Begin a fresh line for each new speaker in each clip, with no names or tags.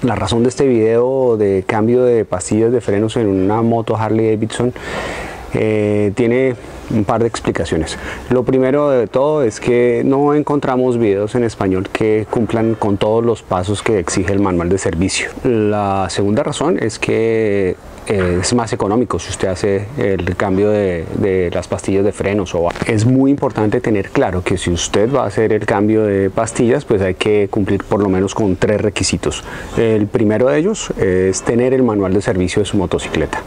La razón de este video de cambio de pastillas de frenos en una moto Harley Davidson tiene un par de explicaciones. Lo primero de todo es que no encontramos videos en español que cumplan con todos los pasos que exige el manual de servicio. La segunda razón es que es más económico si usted hace el cambio de las pastillas de frenos. Es muy importante tener claro que si usted va a hacer el cambio de pastillas, pues hay que cumplir por lo menos con 3 requisitos. El primero de ellos es tener el manual de servicio de su motocicleta.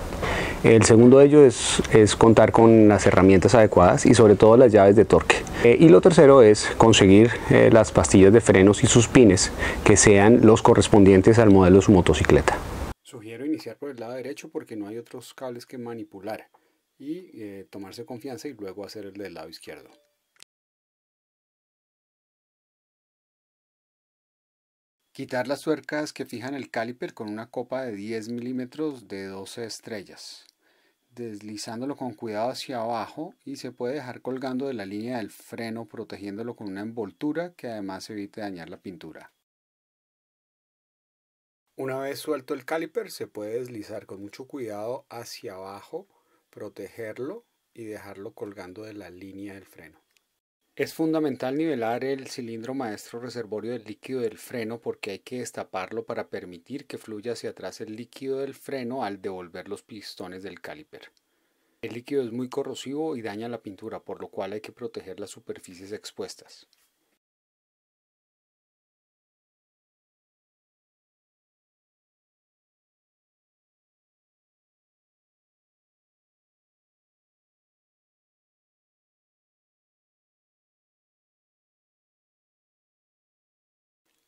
El segundo de ellos es contar con las herramientas adecuadas y sobre todo las llaves de torque. Y lo tercero es conseguir las pastillas de frenos y sus pines que sean los correspondientes al modelo de su motocicleta.
Sugiero iniciar por el lado derecho porque no hay otros cables que manipular y tomarse confianza y luego hacer el del lado izquierdo. Quitar las tuercas que fijan el caliper con una copa de 10 milímetros de 12 estrellas, deslizándolo con cuidado hacia abajo, y se puede dejar colgando de la línea del freno protegiéndolo con una envoltura que además evite dañar la pintura. Una vez suelto el caliper, se puede deslizar con mucho cuidado hacia abajo, protegerlo y dejarlo colgando de la línea del freno. Es fundamental nivelar el cilindro maestro reservorio del líquido del freno porque hay que destaparlo para permitir que fluya hacia atrás el líquido del freno al devolver los pistones del caliper. El líquido es muy corrosivo y daña la pintura, por lo cual hay que proteger las superficies expuestas.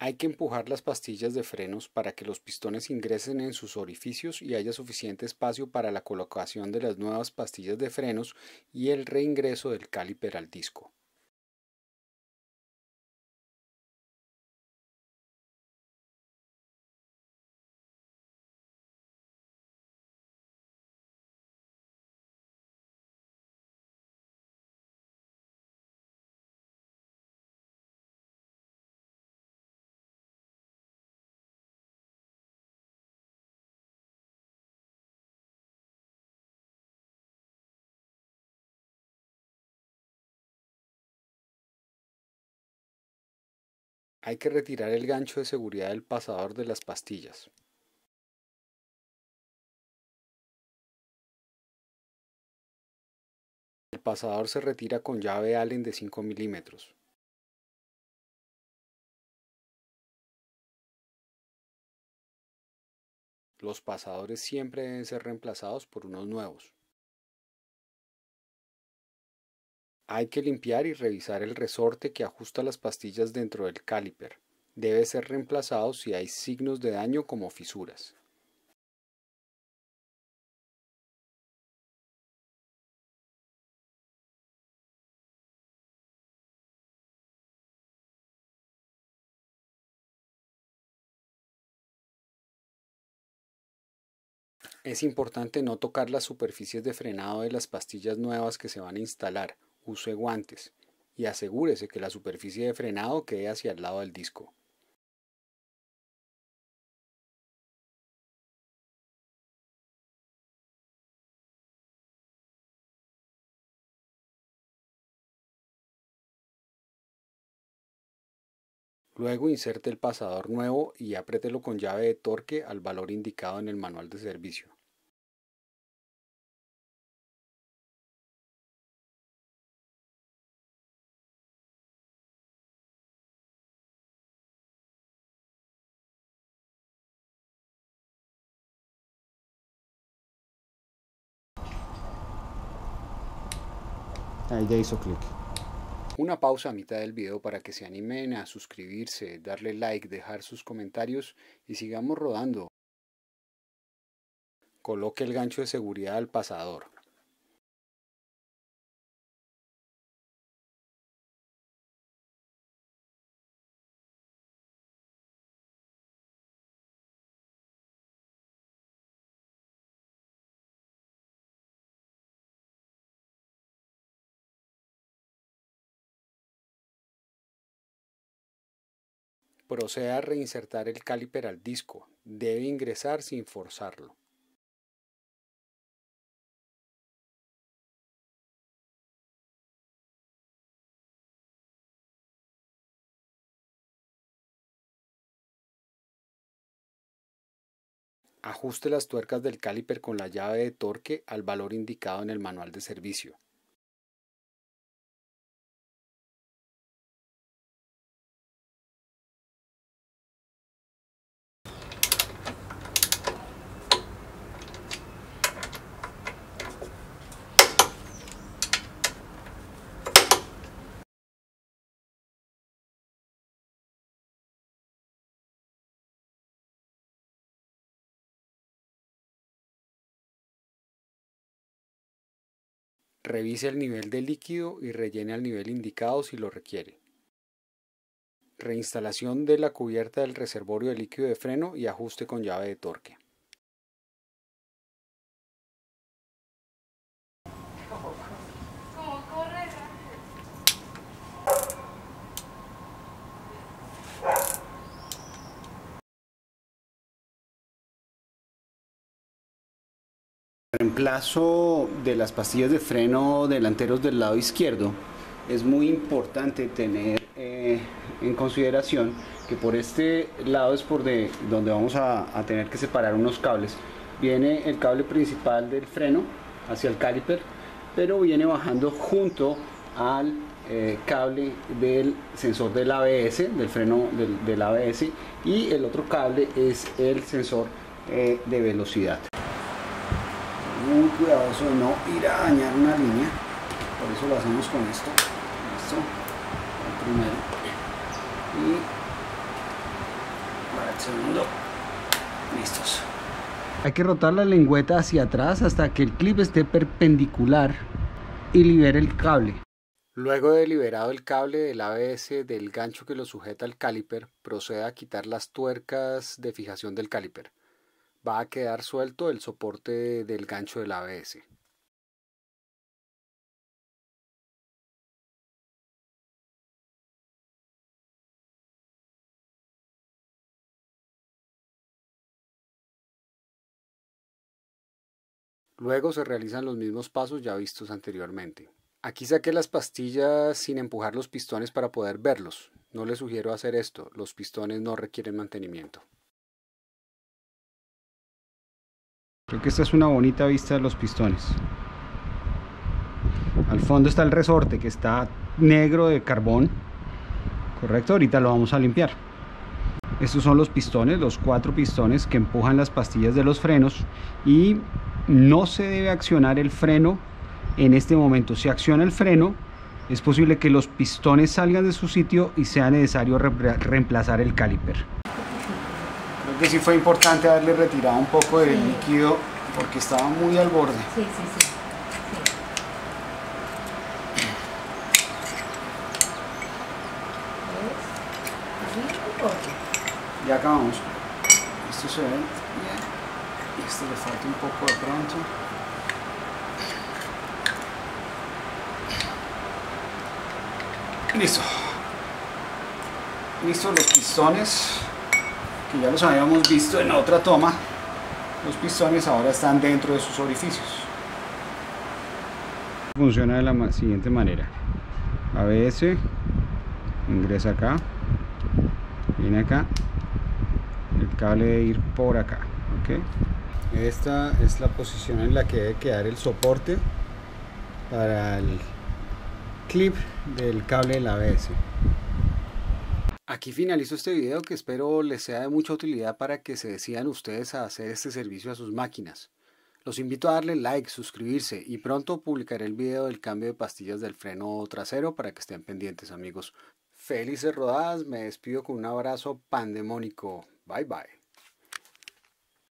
Hay que empujar las pastillas de frenos para que los pistones ingresen en sus orificios y haya suficiente espacio para la colocación de las nuevas pastillas de frenos y el reingreso del caliper al disco. Hay que retirar el gancho de seguridad del pasador de las pastillas. El pasador se retira con llave Allen de 5 milímetros. Los pasadores siempre deben ser reemplazados por unos nuevos. Hay que limpiar y revisar el resorte que ajusta las pastillas dentro del caliper. Debe ser reemplazado si hay signos de daño como fisuras. Es importante no tocar las superficies de frenado de las pastillas nuevas que se van a instalar. Use guantes y asegúrese que la superficie de frenado quede hacia el lado del disco. Luego inserte el pasador nuevo y apriételo con llave de torque al valor indicado en el manual de servicio.
Ahí ya hizo clic.
Una pausa a mitad del video para que se animen a suscribirse, darle like, dejar sus comentarios y sigamos rodando. Coloque el gancho de seguridad al pasador. proceda a reinsertar el caliper al disco. Debe ingresar sin forzarlo. Ajuste las tuercas del caliper con la llave de torque al valor indicado en el manual de servicio. Revise el nivel de líquido y rellene al nivel indicado si lo requiere. Reinstalación de la cubierta del reservorio de líquido de freno y ajuste con llave de torque.
Reemplazo de las pastillas de freno delanteros del lado izquierdo, es muy importante tener en consideración que por este lado es por donde vamos a tener que separar unos cables. Viene el cable principal del freno hacia el caliper, pero viene bajando junto al cable del sensor del ABS, del freno del ABS, y el otro cable es el sensor de velocidad. Muy cuidadoso de no ir a dañar una línea, por eso lo hacemos con esto. Listo, el primero y para el segundo. Listos. Hay que rotar la lengüeta hacia atrás hasta que el clip esté perpendicular y libere el cable.
Luego de liberado el cable del ABS del gancho que lo sujeta al caliper, proceda a quitar las tuercas de fijación del caliper. Va a quedar suelto el soporte del gancho del ABS. Luego se realizan los mismos pasos ya vistos anteriormente. Aquí saqué las pastillas sin empujar los pistones para poder verlos. No les sugiero hacer esto, los pistones no requieren mantenimiento.
Creo que esta es una bonita vista de los pistones. Al fondo está el resorte que está negro de carbón. Correcto, ahorita lo vamos a limpiar. Estos son los pistones, los 4 pistones que empujan las pastillas de los frenos, y no se debe accionar el freno en este momento. Si acciona el freno, es posible que los pistones salgan de su sitio y sea necesario reemplazar el caliper. Creo que sí fue importante haberle retirado un poco de líquido porque estaba muy al borde.
Sí.
Ya acabamos. Esto se ve bien. Y este le falta un poco de pronto. Listo. Listo los pistones, que ya los habíamos visto en la otra toma. Los pistones ahora están dentro de sus orificios. Funciona de la siguiente manera. ABS ingresa acá, viene acá, el cable debe ir por acá, ¿ok? Esta es la posición en la que debe quedar el soporte para el clip del cable del ABS.
Aquí finalizo este video, que espero les sea de mucha utilidad para que se decidan ustedes a hacer este servicio a sus máquinas. Los invito a darle like, suscribirse, y pronto publicaré el video del cambio de pastillas del freno trasero para que estén pendientes, amigos. Felices rodadas, me despido con un abrazo pandemónico. Bye bye.